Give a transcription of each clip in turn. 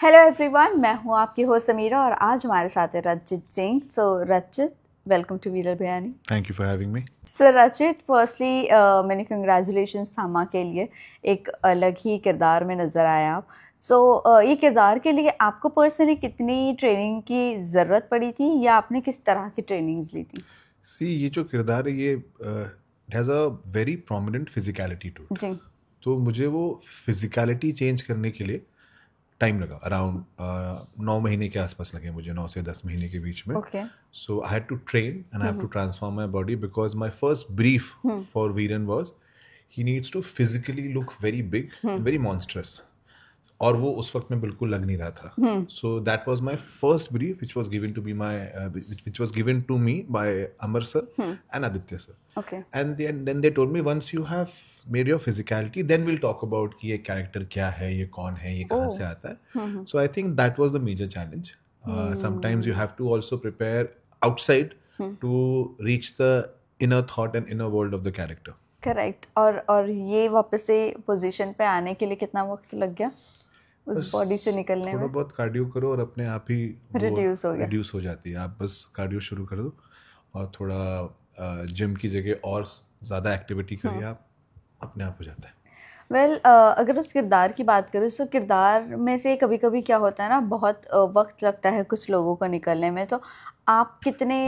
Hello everyone, मैं हूँ आपकी होस्ट समीरा और आज हमारे साथ है रचित सिंह। सो रचित, वेलकम टू वीरल biryani. Thank you for having me. Sir रचित, फर्स्टली मैंने कंग्रेचुलेशंस थामा के लिए, एक अलग ही किरदार में नज़र आए आप। ये किरदार के लिए आपको पर्सनली कितनी ट्रेनिंग की ज़रूरत पड़ी थी या आपने किस तरह की ट्रेनिंग्स ली थी? See, ये जो किरदार है ये it has a very prominent physicality to it. जी। तो मुझे वो फिजिकलिटी चेंज करने के लिए टाइम लगा, अराउंड 9 महीने के आसपास लगे मुझे, 9 से 10 महीने के बीच में. Okay. So I had to train and I have to transform my body because my first brief for Viren was he needs to physically look very big and very monstrous. और वो उस वक्त में बिल्कुल लग नहीं रहा था. So that was my first brief which was given to be my which was given to me by Amar sir and Aditya sir. Okay. And then they told me once you have made your physicality then we'll talk about कि ये character क्या है, ये कौन है, ये कहाँ से आता है. So I think that was the major challenge. Sometimes you have to also prepare outside to reach the inner thought and inner world of the character. Correct. और ये वापस से पोजीशन पे आने के लिए कितना वक्त लग गया उस बॉडी से निकलने थोड़ा में? बहुत कार्डियो करो और अपने आप ही रिड्यूस हो जाती है. आप बस कार्डियो शुरू कर दो और थोड़ा जिम की जगह और ज़्यादा एक्टिविटी करिए, आप अपने आप हो जाता है. अगर उस किरदार की बात करूँ तो किरदार में से कभी कभी क्या होता है ना, बहुत वक्त लगता है कुछ लोगों को निकलने में। तो आप कितने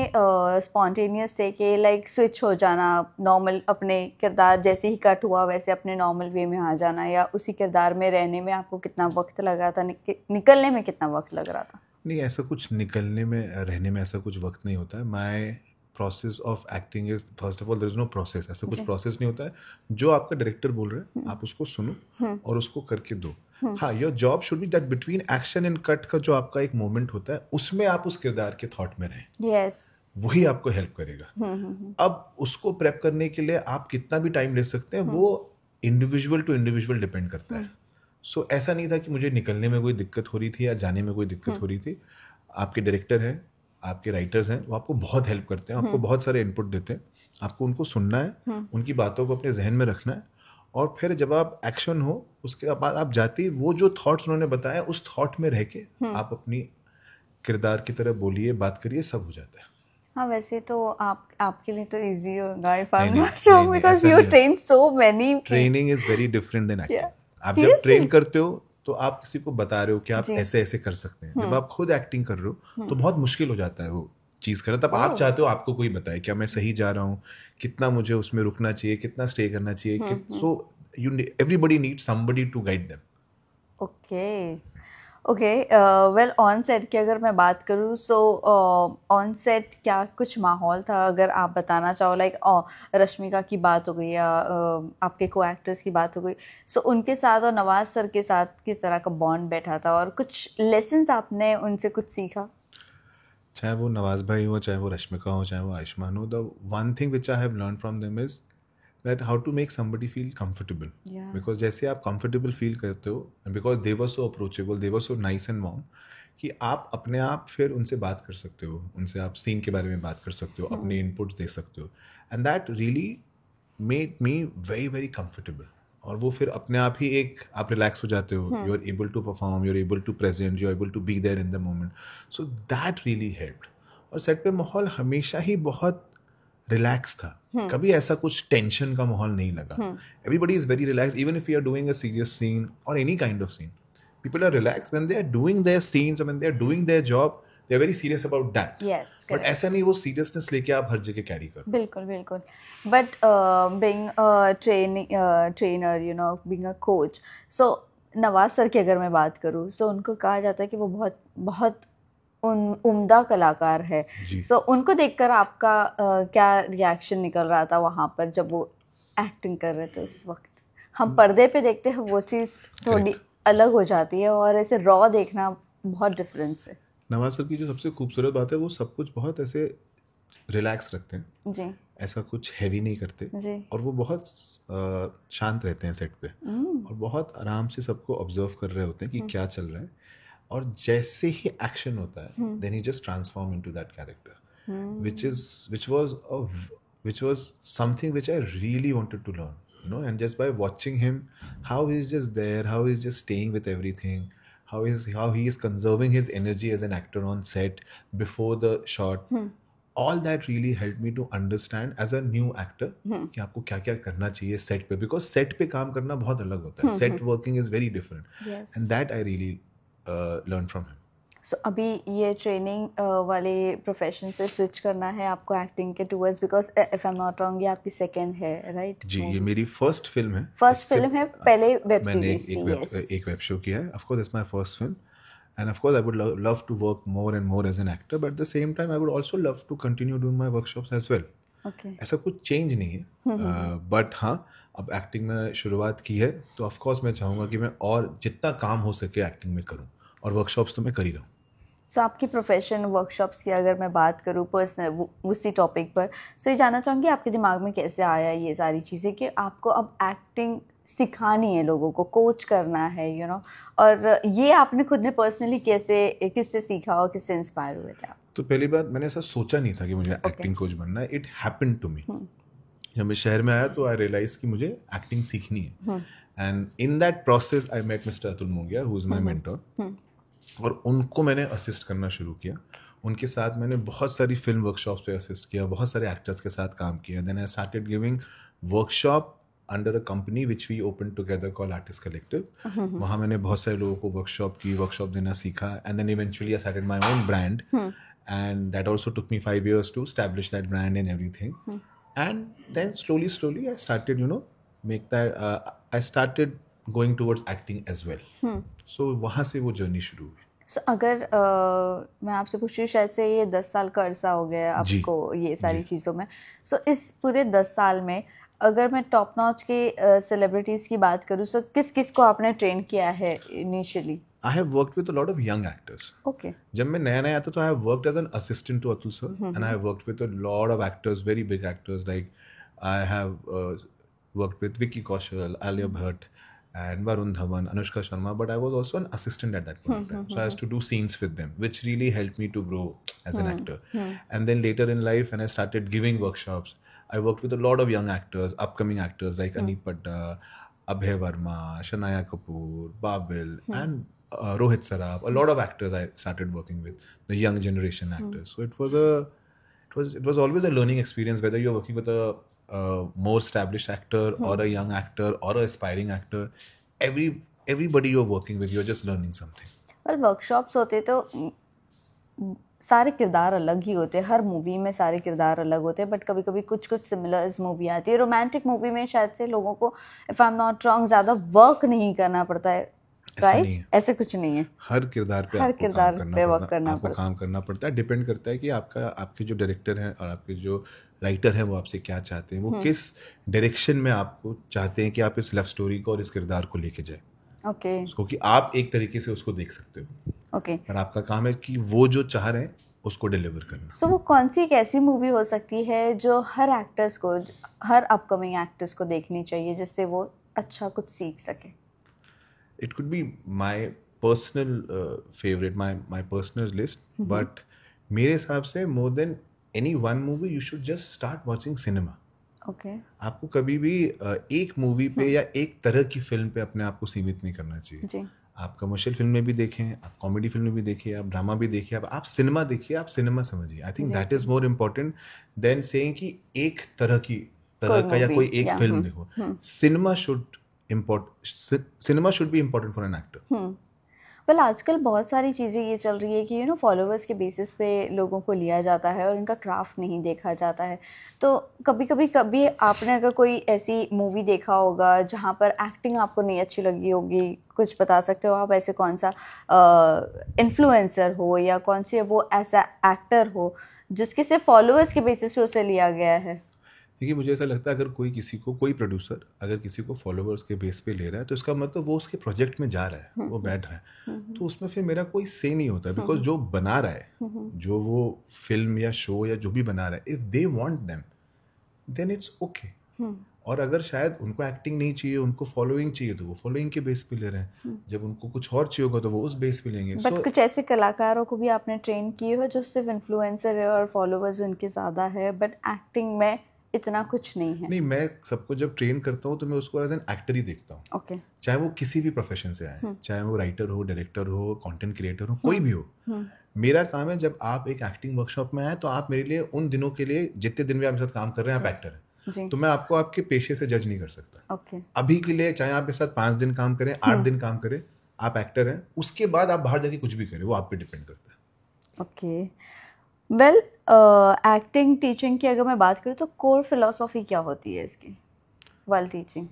स्पॉन्टेनियस थे कि लाइक स्विच हो जाना, नॉर्मल अपने किरदार जैसे ही कट हुआ वैसे अपने नॉर्मल वे में आ जाना, या उसी किरदार में रहने में आपको कितना वक्त लगा था, निकलने में कितना वक्त लग रहा था? नहीं, ऐसा कुछ निकलने में रहने में ऐसा कुछ वक्त नहीं होता है. My process of acting is first of all there is no process. ऐसा कुछ प्रोसेस नहीं होता है. जो आपका डायरेक्टर बोल रहे हैं आप उसको सुनो और उसको करके दो. हाँ, your job should be that between action and cut का जो आपका एक मोमेंट होता है उसमें आप उस किरदार के थॉट में रहें. यस, वही आपको हेल्प करेगा. अब उसको प्रेप करने के लिए आप कितना भी टाइम ले सकते हैं वो इंडिविजुअल टू इंडिविजुअल डिपेंड करता है. सो ऐसा नहीं था कि मुझे निकलने में कोई दिक्कत हो रही थी या जाने में कोई दिक्कत हो रही थी. आपके डायरेक्टर हैं, आपके राइटर्स हैं, वो आपको बहुत हेल्प करते हैं, आपको बहुत सारे इनपुट देते हैं. आपको उनको सुनना है, उनकी बातों को अपने जहन में रखना है, और फिर जब आप एक्शन हो उसके बाद आप जाते ही वो जो थॉट्स उन्होंने बताया उस थॉट में रह के आप अपनी किरदार की तरह बोलिए, बात करिए, सब हो जाता है. हाँ, वैसे तो आपके लिए तो इजी होगा if I am not sure because you train so many. Training is very different than acting. आप जब Seriously? ट्रेन करते हो तो आप किसी को बता रहे हो कि आप ऐसे ऐसे कर सकते हैं. जब आप खुद एक्टिंग कर रहे हो तो बहुत मुश्किल हो जाता है वो चीज़ करना. तब आप चाहते हो आपको कोई बताए क्या मैं सही जा रहा हूँ, कितना मुझे उसमें रुकना चाहिए, कितना स्टे करना चाहिए. सो everybody needs somebody to guide them. Okay well, on set की अगर मैं बात करूँ ऑन सेट क्या कुछ माहौल था, अगर आप बताना चाहो? लाइक रश्मिका की बात हो गई या आपके को एक्टर्स की बात हो गई, उनके साथ और नवाज सर के साथ किस तरह का बॉन्ड बैठा था और कुछ लेसन्स आपने उनसे कुछ सीखा? चाहे वो नवाज भाई हो, चाहे वो रश्मिका हो, चाहे वो आयुष्मान हो, the one thing which I have learn from them is that how to make somebody feel comfortable. Yeah. Because जैसे आप comfortable feel करते हो, because they were so approachable, they were so nice and warm, कि आप अपने आप फिर उनसे बात कर सकते हो, उनसे आप सीन के बारे में बात कर सकते हो, अपने इनपुट्स दे सकते हो. And that really made me very very comfortable. और वो फिर अपने आप ही एक आप रिलैक्स हो जाते हो. You are able to perform, you are able to present, you are able to be there in the moment. So that really helped. और सेट पे माहौल हमेशा ही बहुत रिलैक्स था. कभी ऐसा कुछ टेंशन का माहौल नहीं लगा. Everybody is very relax even if you are doing a serious scene और any kind of scene. People are relax when they are doing their scenes और when they are doing their job. They are very serious about that. Yes, but ऐसा नहीं वो seriousness लेके आप हर जगह carry करो. बिल्कुल बिल्कुल. But being trainer, you know, being a coach, Nawaz sir की अगर मैं बात करूँ उनको कहा जाता है कि वो बहुत बहुत उम्दा कलाकार है. उनको देखकर आपका क्या रिएक्शन निकल रहा था वहाँ पर जब वो एक्टिंग कर रहे थे उस वक्त? हम पर्दे पे देखते हैं वो चीज़ थोड़ी अलग हो जाती है और ऐसे रॉ देखना बहुत डिफरेंस है. नवाज सर की जो सबसे खूबसूरत बात है वो सब कुछ बहुत ऐसे रिलैक्स रखते हैं जी. ऐसा कुछ हैवी नहीं करते जी. और वो बहुत शांत रहते हैं सेट पे और बहुत आराम से सबको ऑब्जर्व कर रहे होते हैं कि क्या चल रहा है. और जैसे ही एक्शन होता है देन ही just transform into that character which was something which I really wanted to learn, you know. And just by watching him, how he's just there, how he's just staying with everything, how he is conserving his energy as an actor on set before the shot. All that really helped me to understand as a new actor कि आपको क्या क्या करना चाहिए set पे, because set पे काम करना बहुत अलग होता है. Set working is very different. Yes. And that I really learned from him. So अभी ये ट्रेनिंग वाले प्रोफेशन से स्विच करना है आपको एक्टिंग के towards, because if I am not wrong ये आपकी सेकंड है, राइट? जी, ये मेरी फर्स्ट फिल्म है. फर्स्ट फिल्म है, पहले वेब मैंने सीरीज थी. एक वेब शो किया है. Of course, it's my first film. And of course, I would love to work more and more as an actor. But at the same time, I would also love to continue doing my workshops as well. Okay. ऐसा कुछ change नहीं है. But हाँ, अब acting में शुरुआत की है तो ऑफ कोर्स मैं चाहूँगा कि मैं और जितना काम हो सके एक्टिंग में करूँ, और वर्कशॉप्स तो मैं कर ही रहा हूँ. सो आपकी प्रोफेशन वर्कशॉप्स की अगर मैं बात करूँ पर्सनल उसी टॉपिक पर, सो ये जानना चाहूँगी आपके दिमाग में कैसे आया ये सारी चीज़ें कि आपको अब एक्टिंग सिखानी है, लोगों को कोच करना है, यू नो, और ये आपने खुद ने पर्सनली कैसे, किससे सीखा और किससे इंस्पायर हुए थे आप? तो पहली बात, मैंने ऐसा सोचा नहीं था कि मुझे एक्टिंग कोच बनना है. It happened to me. जब मैं शहर में आया तो आई रियलाइज कि मुझे एक्टिंग सीखनी है. And in that process I met mister Atul Mongia, who is my mentor. और उनको मैंने असिस्ट करना शुरू किया. उनके साथ मैंने बहुत सारी फिल्म वर्कशॉप्स पे असिस्ट किया, बहुत सारे एक्टर्स के साथ काम किया. Then I started giving workshop under a company which we open together called artist collective. वहाँ मैंने बहुत सारे लोगों को वर्कशॉप देना सीखा. And then eventually I started my own brand, and that also took me 5 years to establish that brand and everything. And then slowly I started, I started going towards acting as well. So वहाँ से वो journey शुरू हुई. So, अगर मैं आपसे पूछ रही हूँ, शायद से ये 10 साल का अरसा हो गया आपको ये सारी चीज़ों में. सो इस पूरे 10 साल में अगर मैं टॉप नॉच के सेलिब्रिटीज़ की बात करूँ, सो किस किस को आपने ट्रेन किया है initially? I have worked with a lot of young actors. Okay. जब मैं नया आता तो I have worked as an assistant to Atul sir, and I have worked with a lot of actors, very big actors, like I have worked with Vicky Kaushal, Alia Bhatt, and Varun Dhawan, Anushka Sharma, but I was also an assistant at that point of time. So I used to do scenes with them, which really helped me to grow as an actor. And then later in life, when I started giving workshops, I worked with a lot of young actors, upcoming actors like Aneet Padda, Abhay Varma, Shanaya Kapoor, Babil, and Rohit Saraf. A lot of actors I started working with, the young generation actors. So it was always a learning experience, whether you're working with a more established actor or a young actor or an aspiring actor. Everybody you're working with, you're just learning something. Well, workshops होते तो सारे किरदार अलग ही होते हैं, हर movie में सारे किरदार अलग होते हैं, बट कभी कभी कुछ सिमिलर मूवी आती है. रोमांटिक मूवी में शायद से लोगों को, if I am not wrong, ज़्यादा वर्क नहीं करना पड़ता है, राइट? ऐसे कुछ नहीं है. हर किरदार पे आपको काम करना पड़ता है. डिपेंड करता है कि आपके जो डायरेक्टर हैं और आपके जो राइटर हैं वो आपसे क्या चाहते हैं, वो किस डायरेक्शन में आपको चाहते हैं कि आप इस लव स्टोरी को और इस किरदार को लेके जाए. ओके. क्योंकि आप एक तरीके से उसको देख सकते हो. ओके. और आपका काम है कि वो जो चाह रहे हैं उसको डिलीवर करना. सो वो कौन सी एक ऐसी मूवी हो सकती है जो हर एक्टर्स को, हर अपकमिंग एक्टर्स को देखनी चाहिए, जिससे वो अच्छा कुछ सीख सके? It could be my personal favorite, my personal list, but मेरे हिसाब से more than any one movie, you should just start watching cinema. Okay. आपको कभी भी एक मूवी पे या एक तरह की फिल्म पे अपने आप को सीमित नहीं करना चाहिए. जी. आप कमर्शियल फिल्म में भी देखें, आप कॉमेडी फिल्म में भी देखिए, आप ड्रामा भी देखिए, आप सिनेमा देखिए, आप सिनेमा समझिए. आई think that is more important then saying कि एक तरह का या कोई एक फिल्म देखो. Cinema should be important for an actor. Well, आजकल बहुत सारी चीज़ें ये चल रही है कि फॉलोअर्स के बेसिस पे लोगों को लिया जाता है और इनका क्राफ्ट नहीं देखा जाता है. तो कभी आपने अगर कोई ऐसी मूवी देखा होगा जहाँ पर एक्टिंग आपको नहीं अच्छी लगी होगी, कुछ बता सकते हो आप? ऐसे कौन सा इन्फ्लुएंसर हो या कौन से वो ऐसा एक्टर हो जिसके सिर्फ फॉलोअर्स के बेसिस पे उसे लिया गया है? देखिए, मुझे ऐसा लगता है अगर कोई प्रोड्यूसर अगर किसी को फॉलोअर्स के बेस पे ले रहा है तो इसका मतलब वो उसके प्रोजेक्ट में जा रहा है, वो बैठ रहा है. तो उसमें फिर मेरा कोई से नहीं होता, बिकॉज जो बना रहा है, जो वो फिल्म या शो या जो भी बना रहा है, if they want them then it's okay. और अगर शायद उनको एक्टिंग नहीं चाहिए, उनको फॉलोइंग चाहिए, तो वो फॉलोइंग के बेस पे ले रहे हैं. जब उनको कुछ और चाहिए होगा तो वो उस बेस पे लेंगे. बट कुछ ऐसे कलाकारों को भी आपने ट्रेन किए हो जो सिर्फ इन्फ्लुएंसर है और फॉलोअर्स उनके ज़्यादा है, बट एक्टिंग में इतना कुछ नहीं है? नहीं, मैं सबको जब ट्रेन करता हूँ तो मैं उसको एज एन एक्टर ही देखता हूँ, ओके। चाहे वो किसी भी प्रोफेशन से आए, चाहे वो राइटर हो, डायरेक्टर हो, कंटेंट क्रिएटर हो, कोई भी हो। मेरा काम है, जब आप एक एक्टिंग वर्कशॉप में आए तो आप मेरे लिए उन दिनों के लिए, जितने दिन भी आप मेरे साथ काम कर रहे हैं, आप एक्टर हैं, तो मैं आपको आपके पेशे से जज नहीं कर सकता। ओके। अभी के लिए चाहे आप मेरे साथ 5 दिन काम करें, 8 दिन काम करें, आप एक्टर हैं। उसके बाद आप बाहर जाके कुछ भी करें, वो आप पे डिपेंड करता है। ओके। वेल, एक्टिंग टीचिंग की अगर मैं बात करूँ तो कोर फिलोसॉफी क्या होती है इसकी while teaching?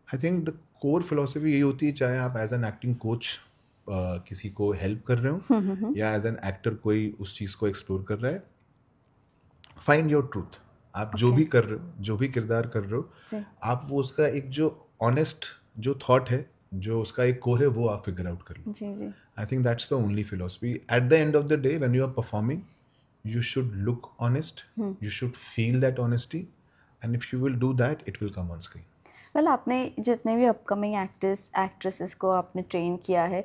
I think the core philosophy यही होती है, चाहे आप एज एन एक्टिंग कोच किसी को हेल्प कर रहे हो या एज एन एक्टर कोई उस चीज़ को एक्सप्लोर कर रहा है, फाइंड योर ट्रूथ। आप जो भी कर रहे हो, जो भी किरदार कर रहे हो, आप वो उसका एक जो ऑनेस्ट जो थॉट है, जो उसका एक कोर है, वो आप फिगर आउट कर लो। जी जी। I think that's the only philosophy. At the end of the day when you are performing, you should look honest, you should feel that honesty, and if you will do that, it will come on screen. Well, आपने जितने भी upcoming actresses को आपने train किया है,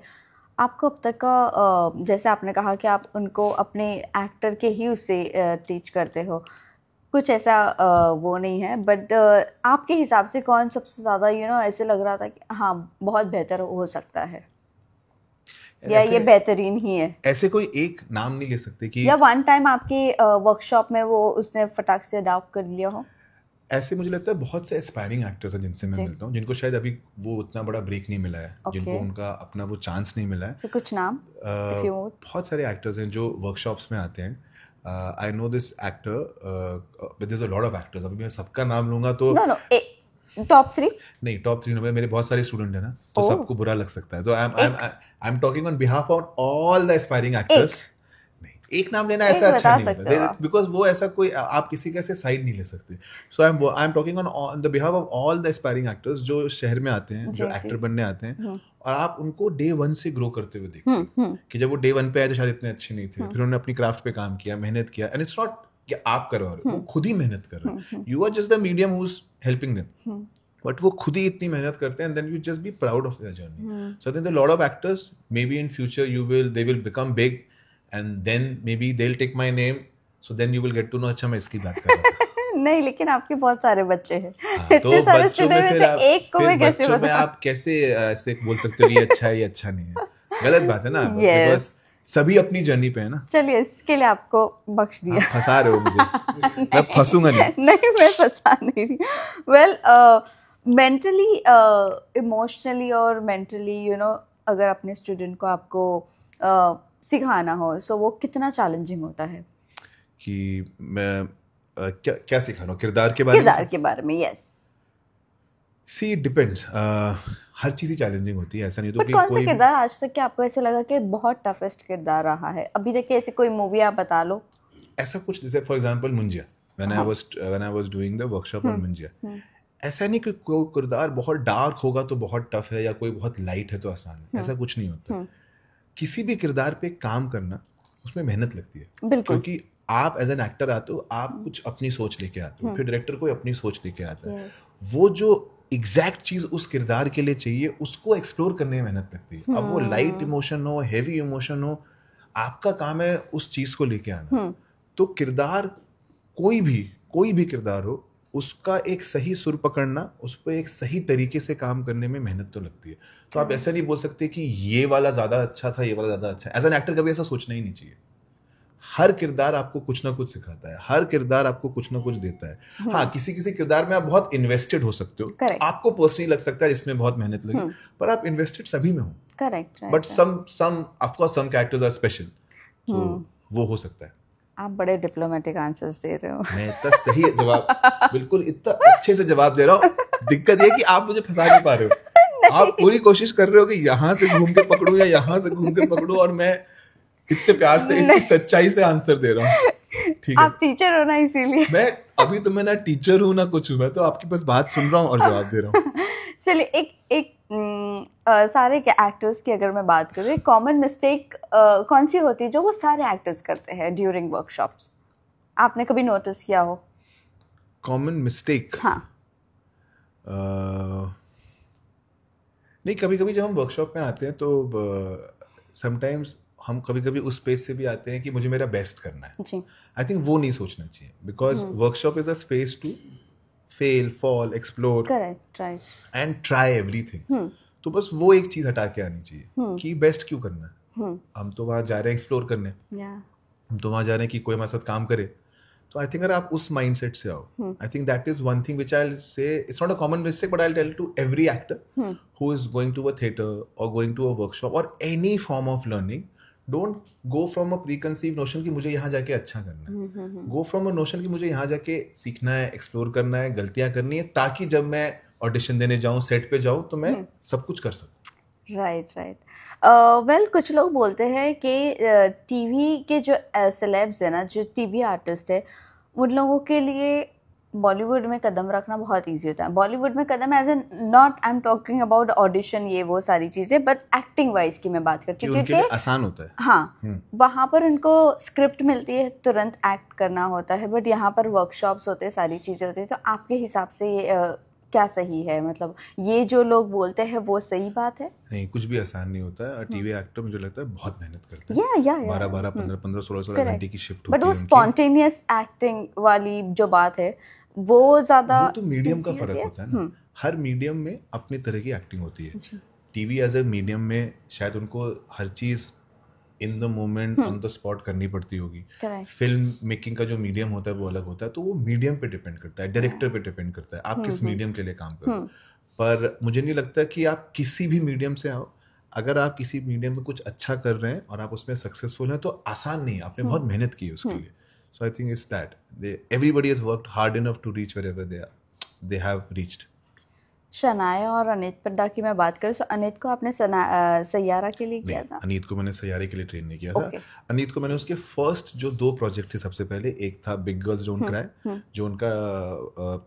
आपको अब तक का जैसे आपने कहा कि आप उनको अपने एक्टर के ही उससे टीच करते हो, कुछ ऐसा वो नहीं है, बट आपके हिसाब से कौन सबसे ज़्यादा ऐसे लग रहा था कि हाँ बहुत बेहतर हो सकता है, या ये बेहतरीन ही है? ऐसे कोई एक नाम नहीं ले सकते कि या वन टाइम आपके वर्कशॉप में वो उसने फटाक से अडॉप्ट कर लिया हो। ऐसे मुझे लगता है बहुत से एस्पायरिंग एक्टर्स हैं जिनसे मैं मिलता हूँ, जिनको शायद अभी वो उतना बड़ा ब्रेक नहीं मिला है, जिनको उनका अपना वो चांस नहीं मिला है। तो कुछ नाम बहुत सारे एक्टर्स हैं जो वर्कशॉप्स में आते हैं। I know this actor, there is a lot of actors. अभी मैं सबका नाम लूंगा तो टॉप 3 नहीं, टॉप 3 मेरे बहुत सारे स्टूडेंट है ना, तो सबको बुरा लग सकता है। तो आई am talking on behalf of all the aspiring actors. नहीं, एक नाम लेना ऐसा अच्छा नहीं होता, बिकॉज वो ऐसा कोई आप किसी का ऐसे साइड नहीं ले सकते। So I am talking on the behalf of all the aspiring actors जो शहर में आते हैं, जो एक्टर बनने आते हैं, और आप उनको डे 1 से ग्रो करते हुए देखते हैं कि जब वो डे 1 पे आए तो शायद इतने अच्छे नहीं थे, फिर उन्होंने अपनी क्राफ्ट पे काम किया, मेहनत किया, एंड इट्स नॉट कि आप करवा रहे हो, वो खुद ही मेहनत कर रहे हैं। You are just the medium who is helping them, but वो खुद ही इतनी मेहनत करते हैं, and then you just be proud of their journey. So I think the lot of actors, may be in future they will become big, and then may be they will take my name, so then you will get to know अच्छा मैं इसकी बात कर रहा था। नहीं, लेकिन आपके बहुत सारे बच्चे हैं। तो इतने सारे बच्चों में फिर एक को मैं कैसे बच्चों में आप कैसे ऐसे बोल सकते हो ये अच्छा है, ये अच्छा नहीं है? गलत बात है ना, बिकॉज सभी अपनी जर्नी पे है ना। चलिए, इसके लिए आपको बख्श दिया। फंसा रहे हो मुझे। मैं फंसूंगा नहीं। नहीं, मैं फंसा नहीं रही। वेल, मेंटली, इमोशनली और मेंटली अगर अपने स्टूडेंट को आपको सिखाना हो, सो वो कितना चैलेंजिंग होता है? कि मैं क्या सिखा रहा हूँ किरदार के बारे में? किरदार के बारे में, यस। सी डिपेंड्स, हर चीज़ ही चैलेंजिंग होती है, ऐसा नहीं तो कि कौन सा किरदार आज तक कि आपको ऐसे लगा कि बहुत टफेस्ट किरदार रहा है अभी तक? ऐसी कोई मूवी आप बता लो। ऐसा कुछ, जैसे for example Munjya, when I was doing the workshop on Munjya, ऐसा नहीं कि कोई किरदार बहुत डार्क होगा तो बहुत टफ है, या कोई बहुत लाइट है तो आसान है, ऐसा कुछ नहीं होता। किसी भी किरदार पे काम करना, उसमें मेहनत लगती है, बिल्कुल, क्योंकि आप एज एन एक्टर आते हो, आप कुछ अपनी सोच लेके आते हो, फिर डायरेक्टर कोई अपनी सोच लेके आता है। वो जो एग्जैक्ट चीज उस किरदार के लिए चाहिए, उसको एक्सप्लोर करने में मेहनत लगती है। अब वो लाइट इमोशन हो, हेवी इमोशन हो, आपका काम है उस चीज को लेके आना। तो किरदार कोई भी किरदार हो, उसका एक सही सुर पकड़ना, उस पर एक सही तरीके से काम करने में मेहनत तो लगती है। तो आप ऐसा नहीं बोल सकते कि ये वाला ज्यादा अच्छा था, ये वाला ज्यादा अच्छा है। एज एन एक्टर कभी ऐसा सोचना ही नहीं चाहिए। हर किरदार आपको कुछ ना कुछ सिखाता है, हर किरदार आपको कुछ ना कुछ देता है। हाँ, किसी किरदार में आप बहुत इन्वेस्टेड हो सकते हो, तो आपको पर्सनली लग सकता है इसमें बहुत मेहनत लगी, पर आप इन्वेस्टेड सभी में हो। Correct, but some of course some characters are special, तो वो हो सकता है। आप बड़े डिप्लोमेटिक आंसर्स दे रहे हो। मैं इतना सही जवाब, बिल्कुल इतना अच्छे से जवाब दे रहा हूँ। दिक्कत ये कि आप मुझे फंसा नहीं पा रहे हो। आप पूरी कोशिश कर रहे हो कि यहाँ से घूम के पकड़ूं या यहाँ से घूम के पकड़ूं, और मैं इतने प्यार से, इतनी सच्चाई से आंसर दे रहा हूँ। ठीक है, आप टीचर हो ना, इसीलिए। मैं अभी तो मैं ना टीचर हूँ ना कुछ हूँ, मैं तो आपकी बस बात सुन रहा हूँ और जवाब दे रहा हूँ। चलिए, एक सारे के एक्टर्स की अगर मैं बात करूँ, एक कॉमन मिस्टेक कौन सी होती है जो वो सारे एक्टर्स करते हैं ड्यूरिंग वर्कशॉप्स? आपने कभी नोटिस किया हो? Common mistake? हाँ। नहीं, कभी कभी जब हम वर्कशॉप में आते हैं तो समटाइम्स हम कभी कभी उस स्पेस से भी आते हैं कि मुझे मेरा बेस्ट करना है. जी. आई थिंक वो नहीं सोचना चाहिए, because workshop is a space to fail, fall, explore correct, right. And try everything. तो बस वो एक चीज हटा के आनी चाहिए कि बेस्ट क्यों करना है. हम तो वहां जा रहे हैं एक्सप्लोर करने, हम तो वहां जा रहे हैं कि कोई हमारे साथ काम करे. तो आई थिंक अगर आप उस माइंडसेट से आओ, I think that is one thing which I say it's not a common mistake, but I tell to every actor who is going to a theatre और गोइंग टू अ वर्कशॉप और any form of learning, don't go from a preconceive notion कि मुझे यहाँ जाके अच्छा करना है. गो from a notion कि मुझे यहाँ जाके सीखना है, एक्सप्लोर करना है, गलतियां करनी है, ताकि जब मैं ऑडिशन देने जाऊँ, सेट पे जाऊँ, तो मैं सब कुछ कर सकूँ. Right, right. वेल, कुछ लोग बोलते हैं कि टीवी के जो सेलेब्स है ना, जो टीवी आर्टिस्ट है, उन लोगों के लिए बॉलीवुड में कदम रखना बहुत इजी होता है. बॉलीवुड में कदम as an, not I am talking about audition, ये वो सारी चीज़ें, बट एक्टिंग वाइज की मैं बात करती हूँ, उनके लिए आसान होता है. हाँ, वहाँ पर उनको स्क्रिप्ट मिलती है, तुरंत एक्ट करना होता है, बट यहाँ पर वर्कशॉप्स होते हैं, सारी चीज़ें होती है. तो आपके हिसाब से ये क्या सही है? मतलब ये जो लोग बोलते हैं वो सही बात है? नहीं, कुछ भी आसान नहीं होता है. और टीवी एक्टर मुझे लगता है बहुत मेहनत करते हैं. या 12 15 16 घंटे की शिफ्ट होती है. बट वो स्पॉन्टेनियस एक्टिंग वाली जो बात है, वो ज्यादा, वो तो मीडियम का फर्क होता है ना. हर मीडियम में अपनी तरह की एक्टिंग होती है. टीवी एज ए मीडियम में शायद उनको हर चीज in the moment on the spot करनी पड़ती होगी. फिल्म मेकिंग का जो मीडियम होता है वो अलग होता है. तो वो मीडियम पे डिपेंड करता है, डायरेक्टर पे डिपेंड करता है, आप किस मीडियम के लिए काम करो. पर मुझे नहीं लगता कि आप किसी भी मीडियम से आओ, अगर आप किसी मीडियम में कुछ अच्छा कर रहे हैं और आप उसमें सक्सेसफुल हैं, तो आसान नहीं है, आपने बहुत मेहनत की है उसके लिए. So I think it's that everybody has worked hard enough to reach wherever they have reached. Shanaya और अनीत पड्डा की मैं बात करूँ, तो अनीत को आपने सैयारा के लिए किया था? अनीत को मैंने सैयारे के लिए ट्रेन नहीं किया था. अनीत को मैंने उसके फर्स्ट जो 2 प्रोजेक्ट थे, सबसे पहले एक था बिग गर्ल्स डोंट क्राई, जो उनका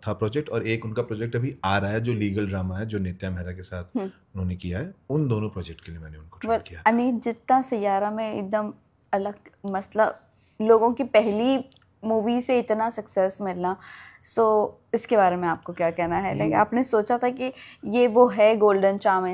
था प्रोजेक्ट, और एक उनका प्रोजेक्ट अभी आ रहा है जो लीगल ड्रामा है, जो नित्या मेहरा के साथ उन्होंने किया है. उन दोनों प्रोजेक्ट के लिए मैंने उनको ट्रेन किया. अनीत जितना सैयारा में एकदम अलग मसला, लोगों की पहली मूवी से इतना सक्सेस मिलना, सो इसके बारे में आपको क्या कहना है? लाइक आपने सोचा था कि ये वो है गोल्डन चार्म